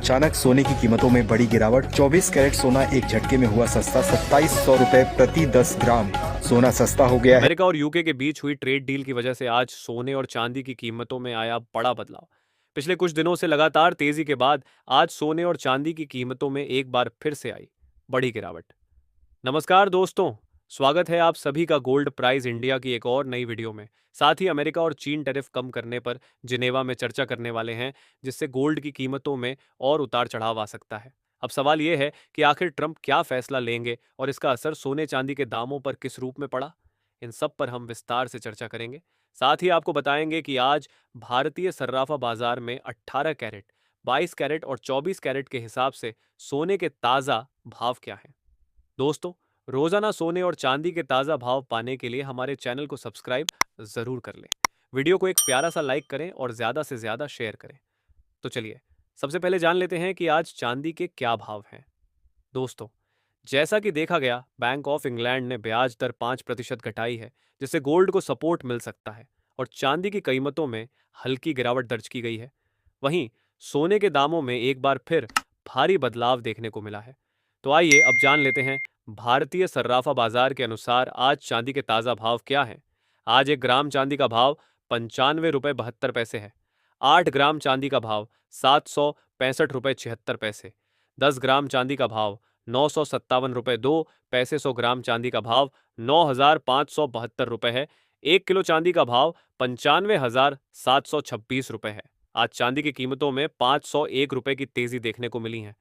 अचानक सोने की कीमतों में बड़ी गिरावट। 24 कैरेट सोना एक झटके में हुआ सस्ता। 2700 रुपए प्रति 10 ग्राम सोना सस्ता हो गया है। अमेरिका और यूके के बीच हुई ट्रेड डील की वजह से आज सोने और चांदी की कीमतों में आया बड़ा बदलाव। पिछले कुछ दिनों से लगातार तेजी के बाद आज सोने और चांदी की कीमतों में एक बार फिर से आई बड़ी गिरावट। नमस्कार दोस्तों, स्वागत है आप सभी का गोल्ड प्राइज इंडिया की एक और नई वीडियो में। साथ ही अमेरिका और चीन टैरिफ कम करने पर जिनेवा में चर्चा करने वाले हैं, जिससे गोल्ड की कीमतों में और उतार चढ़ाव आ सकता है। अब सवाल यह है कि आखिर ट्रंप क्या फैसला लेंगे और इसका असर सोने चांदी के दामों पर किस रूप में पड़ा। इन सब पर हम विस्तार से चर्चा करेंगे। साथ ही आपको बताएंगे कि आज भारतीय सर्राफा बाजार में 18 कैरेट, 22 कैरेट और 24 कैरेट के हिसाब से सोने के ताज़ा भाव क्या हैं। दोस्तों, रोजाना सोने और चांदी के ताज़ा भाव पाने के लिए हमारे चैनल को सब्सक्राइब जरूर कर लें। वीडियो को एक प्यारा सा लाइक करें और ज़्यादा से ज़्यादा शेयर करें। तो चलिए, सबसे पहले जान लेते हैं कि आज चांदी के क्या भाव हैं। दोस्तों, जैसा कि देखा गया, बैंक ऑफ इंग्लैंड ने ब्याज दर 5% घटाई है, जिससे गोल्ड को सपोर्ट मिल सकता है और चांदी की कीमतों में हल्की गिरावट दर्ज की गई है। वहीं सोने के दामों में एक बार फिर भारी बदलाव देखने को मिला है। तो आइए अब जान लेते हैं भारतीय सर्राफा बाजार के अनुसार आज चांदी के ताज़ा भाव क्या हैं। आज 1 ग्राम चांदी का भाव 95 रुपये 72 पैसे है। 8 ग्राम चांदी का भाव 765 रुपये 76 पैसे। 10 ग्राम चांदी का भाव 957 रुपये 2 पैसे। 100 ग्राम चांदी का भाव 9,572 रुपये है। 1 किलो चांदी का भाव 95,726 रुपये है। आज चांदी की कीमतों में 501 रुपये की तेजी देखने को मिली है।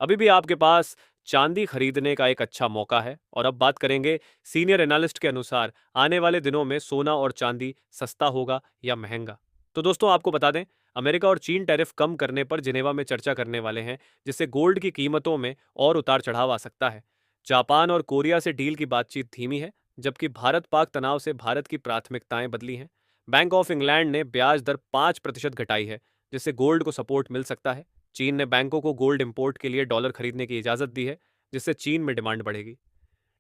अभी भी आपके पास चांदी खरीदने का एक अच्छा मौका है। और अब बात करेंगे सीनियर एनालिस्ट के अनुसार आने वाले दिनों में सोना और चांदी सस्ता होगा या महंगा। तो दोस्तों, आपको बता दें, अमेरिका और चीन टैरिफ कम करने पर जिनेवा में चर्चा करने वाले हैं, जिससे गोल्ड की कीमतों में और उतार चढ़ाव आ सकता है। जापान और कोरिया से डील की बातचीत धीमी है, जबकि भारत पाक तनाव से भारत की प्राथमिकताएं बदली हैं। बैंक ऑफ इंग्लैंड ने ब्याज दर 5% घटाई है, जिससे गोल्ड को सपोर्ट मिल सकता है। चीन ने बैंकों को गोल्ड इंपोर्ट के लिए डॉलर खरीदने की इजाजत दी है, जिससे चीन में डिमांड बढ़ेगी।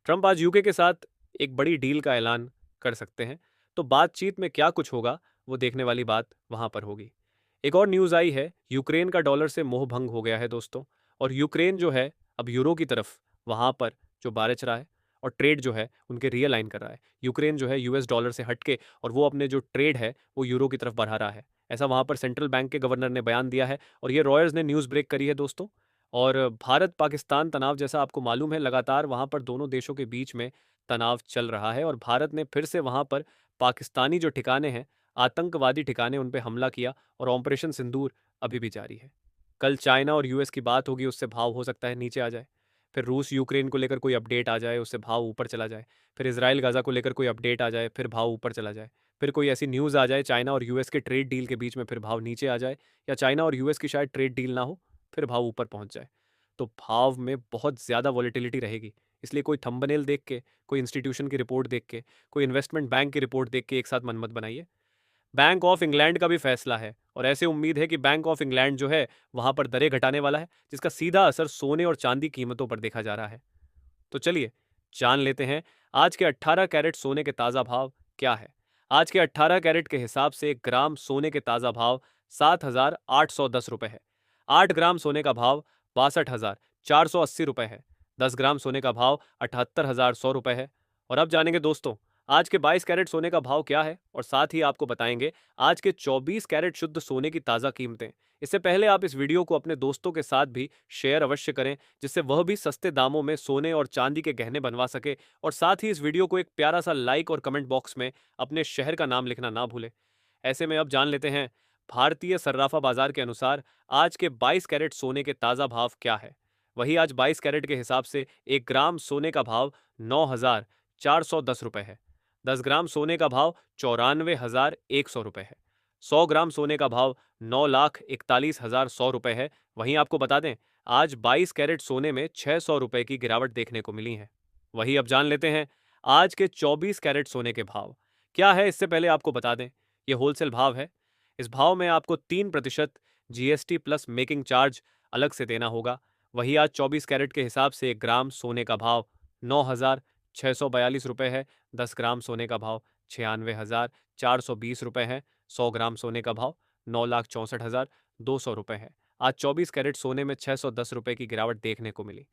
ट्रंप आज यूके के साथ एक बड़ी डील का ऐलान कर सकते हैं, तो बातचीत में क्या कुछ होगा वो देखने वाली बात वहां पर होगी। एक और न्यूज़ आई है, यूक्रेन का डॉलर से मोह भंग हो गया है दोस्तों। और यूक्रेन जो है अब यूरो की तरफ वहां पर जो बारिश रहा है और ट्रेड जो है उनके रियलाइन कर रहा है। यूक्रेन जो है यूएस डॉलर से हटके और वो अपने जो ट्रेड है वो यूरो की तरफ बढ़ा रहा है। ऐसा वहां पर सेंट्रल बैंक के गवर्नर ने बयान दिया है और ये रॉयर्स ने न्यूज़ ब्रेक करी है दोस्तों। और भारत पाकिस्तान तनाव, जैसा आपको मालूम है, लगातार वहां पर दोनों देशों के बीच में तनाव चल रहा है और भारत ने फिर से वहां पर पाकिस्तानी जो ठिकाने हैं, आतंकवादी ठिकाने, उन पे हमला किया और ऑपरेशन सिंदूर अभी भी जारी है। कल चाइना और यूएस की बात होगी, उससे भाव हो सकता है नीचे आ जाए। फिर रूस यूक्रेन को लेकर कोई अपडेट आ जाए, उससे भाव ऊपर चला जाए। फिर इजराइल गाजा को लेकर कोई अपडेट आ जाए, फिर भाव ऊपर चला जाए। फिर कोई ऐसी न्यूज़ आ जाए चाइना और यूएस के ट्रेड डील के बीच में, फिर भाव नीचे आ जाए। या चाइना और यूएस की शायद ट्रेड डील ना हो, फिर भाव ऊपर पहुंच जाए। तो भाव में बहुत ज़्यादा वॉलेटिलिटी रहेगी। इसलिए कोई थंबनेल देख के, कोई इंस्टीट्यूशन की रिपोर्ट देख के, कोई इन्वेस्टमेंट बैंक की रिपोर्ट देख के एक साथ मन मत बनाइए। बैंक ऑफ इंग्लैंड का भी फैसला है और ऐसे उम्मीद है कि बैंक ऑफ इंग्लैंड जो है वहां पर दरें घटाने वाला है, जिसका सीधा असर सोने और चांदी कीमतों पर देखा जा रहा है। तो चलिए जान लेते हैं आज के 18 कैरेट सोने के ताज़ा भाव क्या है। आज के 18 कैरेट के हिसाब से 1 ग्राम सोने के ताज़ा भाव 7,810 रुपये है। 8 ग्राम सोने का भाव 62,480 रुपये है। 10 ग्राम सोने का भाव 78,100 रुपये है। और अब जानेंगे दोस्तों, आज के 22 कैरेट सोने का भाव क्या है और साथ ही आपको बताएंगे आज के 24 कैरेट शुद्ध सोने की ताज़ा कीमतें। इससे पहले आप इस वीडियो को अपने दोस्तों के साथ भी शेयर अवश्य करें, जिससे वह भी सस्ते दामों में सोने और चांदी के गहने बनवा सके। और साथ ही इस वीडियो को एक प्यारा सा लाइक और कमेंट बॉक्स में अपने शहर का नाम लिखना ना भूलें। ऐसे में अब जान लेते हैं भारतीय सर्राफा बाजार के अनुसार आज के 22 कैरेट सोने के ताज़ा भाव क्या है। वही आज 22 कैरेट के हिसाब से 1 ग्राम सोने का भाव 9,410 रुपये है। 10 ग्राम सोने का भाव 94,100 रुपये है। 100 ग्राम सोने का भाव 9,41,100 रुपये है। वहीं आपको बता दें, आज 22 कैरेट सोने में 600 रुपये की गिरावट देखने को मिली है। वही अब जान लेते हैं आज के 24 कैरेट सोने के भाव क्या है। इससे पहले आपको बता दें, ये होलसेल भाव है। इस भाव में आपको 3% जीएसटी प्लस मेकिंग चार्ज अलग से देना होगा। वही आज 24 कैरेट के हिसाब से 1 ग्राम सोने का भाव 9,642 रुपये है। 10 ग्राम सोने का भाव 96,420 रुपये है। 100 ग्राम सोने का भाव 9,64,200 रुपये है। आज 24 कैरेट सोने में 610 रुपए की गिरावट देखने को मिली।